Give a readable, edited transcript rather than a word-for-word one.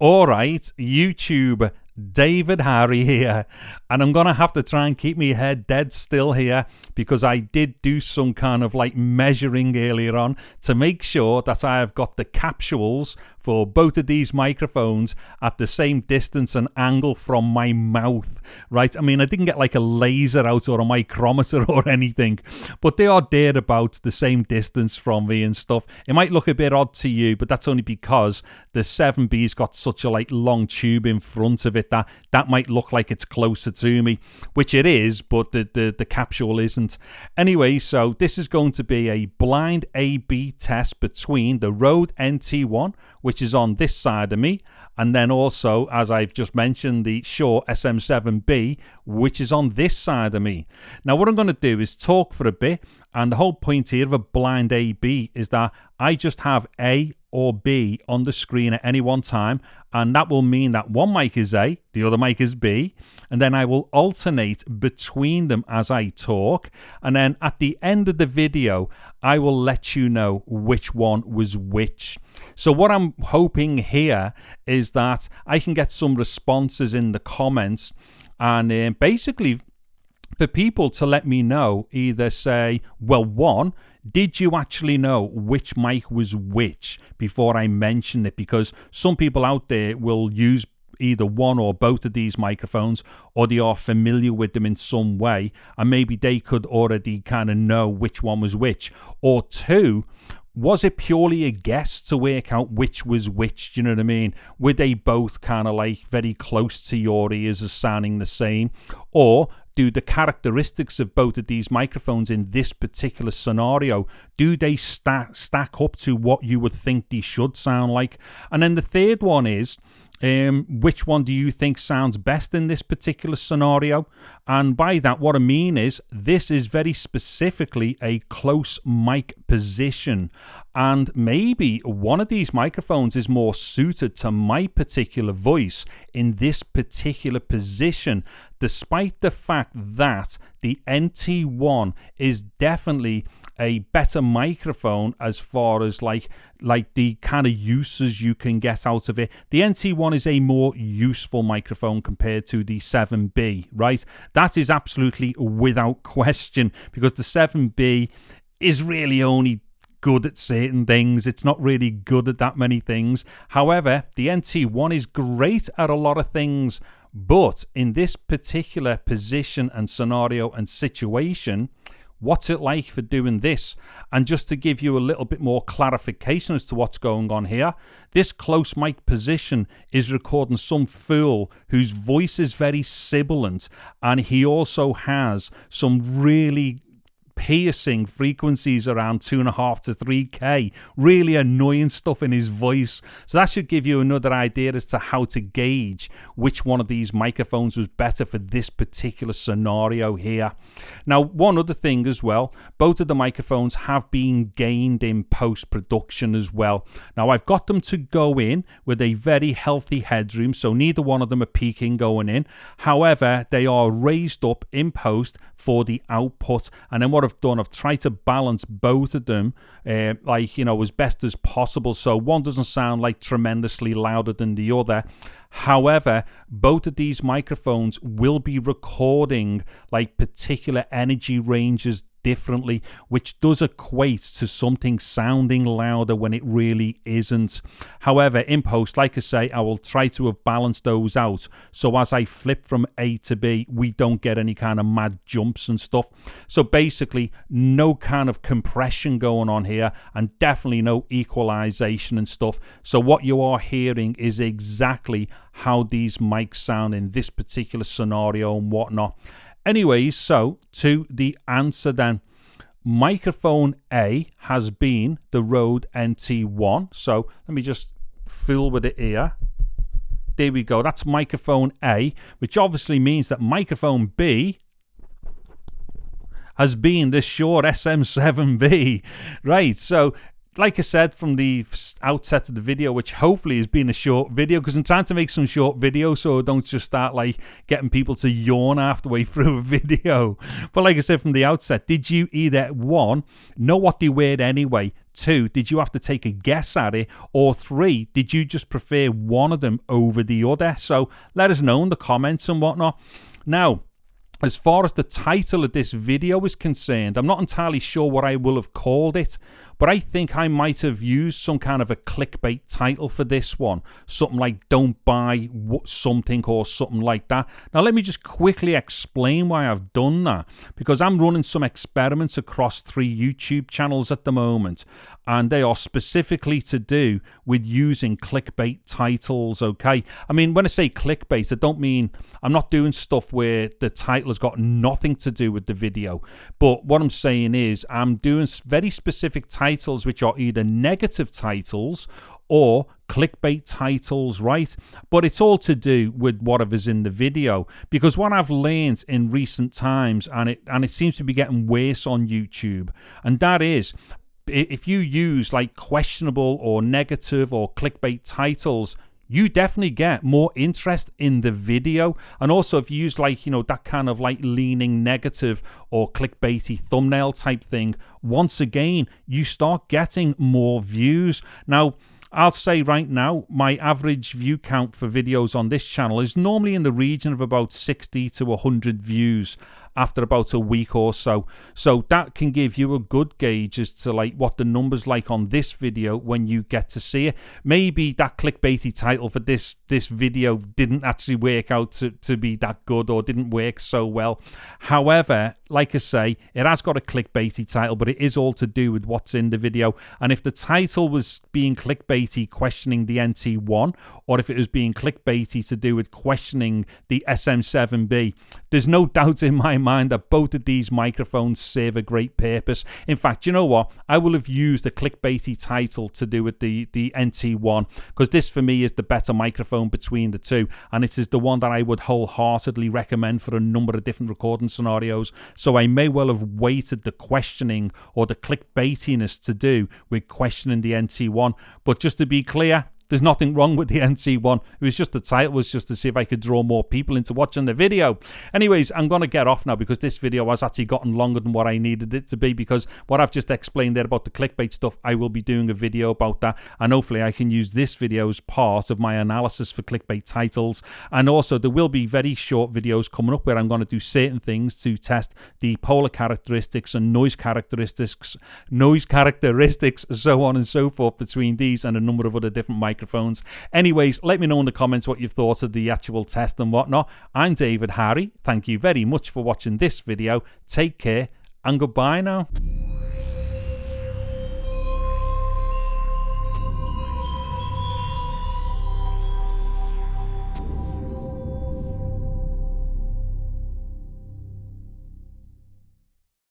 All right, YouTube, David Harry here, and I'm gonna have to try and keep my head dead still here because I did do some kind of like measuring earlier on to make sure that I have got the capsules for both of these microphones at the same distance and angle from my mouth, right? I mean, I didn't get like a laser out or a micrometer or anything, but they are there about the same distance from me and stuff. It might look a bit odd to you, but that's only because the 7B's got such a like long tube in front of it that might look like it's closer to me, which it is, but the capsule isn't. Anyway, so this is going to be a blind A/B test between the Rode NT1, which is on this side of me, and then also, as I've just mentioned, the Shure SM7B, which is on this side of me. Now, what I'm going to do is talk for a bit, and the whole point here of a blind A/B is that I just have A or B on the screen at any one time, and that will mean that one mic is A, the other mic is B, and then I will alternate between them as I talk, and then at the end of the video I will let you know which one was which. So what I'm hoping here is that I can get some responses in the comments, and basically for people to let me know, either say, well, one, did you actually know which mic was which before I mentioned it? Because some people out there will use either one or both of these microphones, or they are familiar with them in some way, and maybe they could already kind of know which one was which. Or two, was it purely a guess to work out which was which? Do you know what I mean? Were they both kind of like very close to your ears as sounding the same? Or do the characteristics of both of these microphones in this particular scenario, do they stack up to what you would think they should sound like? And then the third one is, which one do you think sounds best in this particular scenario? And by that, what I mean is, this is very specifically a close mic position, and maybe one of these microphones is more suited to my particular voice in this particular position, despite the fact that the NT1 is definitely a better microphone as far as like the kind of uses you can get out of it. The NT1 is a more useful microphone compared to the 7B, right? That is absolutely without question, because the 7B is really only good at certain things. It's not really good at that many things. However, the NT1 is great at a lot of things, but in this particular position and scenario and situation, what's it like for doing this? And just to give you a little bit more clarification as to what's going on here, this close mic position is recording some fool whose voice is very sibilant, and he also has some really piercing frequencies around 2.5 to 3K, really annoying stuff in his voice. So that should give you another idea as to how to gauge which one of these microphones was better for this particular scenario here. Now, one other thing as well, both of the microphones have been gained in post-production as well. Now, I've got them to go in with a very healthy headroom, so neither one of them are peaking going in. However, they are raised up in post for the output, and then what I've done, I've tried to balance both of them as best as possible, so one doesn't sound like tremendously louder than the other. However, both of these microphones will be recording like particular energy ranges differently, which does equate to something sounding louder when it really isn't. However, in post, like I say, I will try to have balanced those out, so as I flip from A to B, we don't get any kind of mad jumps and stuff. So basically, no kind of compression going on here, and definitely no equalization and stuff. So what you are hearing is exactly how these mics sound in this particular scenario and whatnot. Anyways, so to the answer then. Microphone A has been the Rode NT1. So let me just fill with it here. There we go. That's microphone A, which obviously means that microphone B has been the Shure SM7B. Right, so like I said from the outset of the video, which hopefully has been a short video, because I'm trying to make some short videos so I don't just start like getting people to yawn halfway through a video. But like I said from the outset, did you either, one, know what they were anyway, two, did you have to take a guess at it, or three, did you just prefer one of them over the other? So let us know in the comments and whatnot. Now, as far as the title of this video is concerned, I'm not entirely sure what I will have called it, but I think I might have used some kind of a clickbait title for this one. Something like "Don't buy something" or something like that. Now, let me just quickly explain why I've done that, because I'm running some experiments across 3 YouTube channels at the moment, and they are specifically to do with using clickbait titles, okay? I mean, when I say clickbait, I don't mean, I'm not doing stuff where the title has got nothing to do with the video, but what I'm saying is I'm doing very specific titles which are either negative titles or clickbait titles, right? But it's all to do with whatever's in the video, because what I've learned in recent times, and it seems to be getting worse on YouTube, and that is, if you use like questionable or negative or clickbait titles, you definitely get more interest in the video. And also if you use like, you know, that kind of like leaning negative or clickbaity thumbnail type thing, once again, you start getting more views. Now, I'll say right now, my average view count for videos on this channel is normally in the region of about 60 to 100 views after about a week or so. So that can give you a good gauge as to like what the numbers like on this video when you get to see it. Maybe that clickbaity title for this video didn't actually work out to be that good, or didn't work so well. However, like I say, it has got a clickbaity title, but it is all to do with what's in the video. And if the title was being clickbaity, questioning the NT1, or if it was being clickbaity to do with questioning the SM7B, there's no doubt in my mind that both of these microphones serve a great purpose. In fact, you know what? I will have used a clickbaity title to do with the NT1, because this for me is the better microphone between the two, and it is the one that I would wholeheartedly recommend for a number of different recording scenarios. So I may well have weighted the questioning or the clickbaitiness to do with questioning the NT1. But just to be clear, there's nothing wrong with the NT1. It was just the title was just to see if I could draw more people into watching the video. Anyways, I'm going to get off now, because this video has actually gotten longer than what I needed it to be, because what I've just explained there about the clickbait stuff, I will be doing a video about that, and hopefully I can use this video as part of my analysis for clickbait titles. And also there will be very short videos coming up where I'm going to do certain things to test the polar characteristics and noise characteristics, so on and so forth, between these and a number of other different microphones. Anyways, let me know in the comments what you thought of the actual test and whatnot. I'm David Harry. Thank you very much for watching this video. Take care and goodbye now.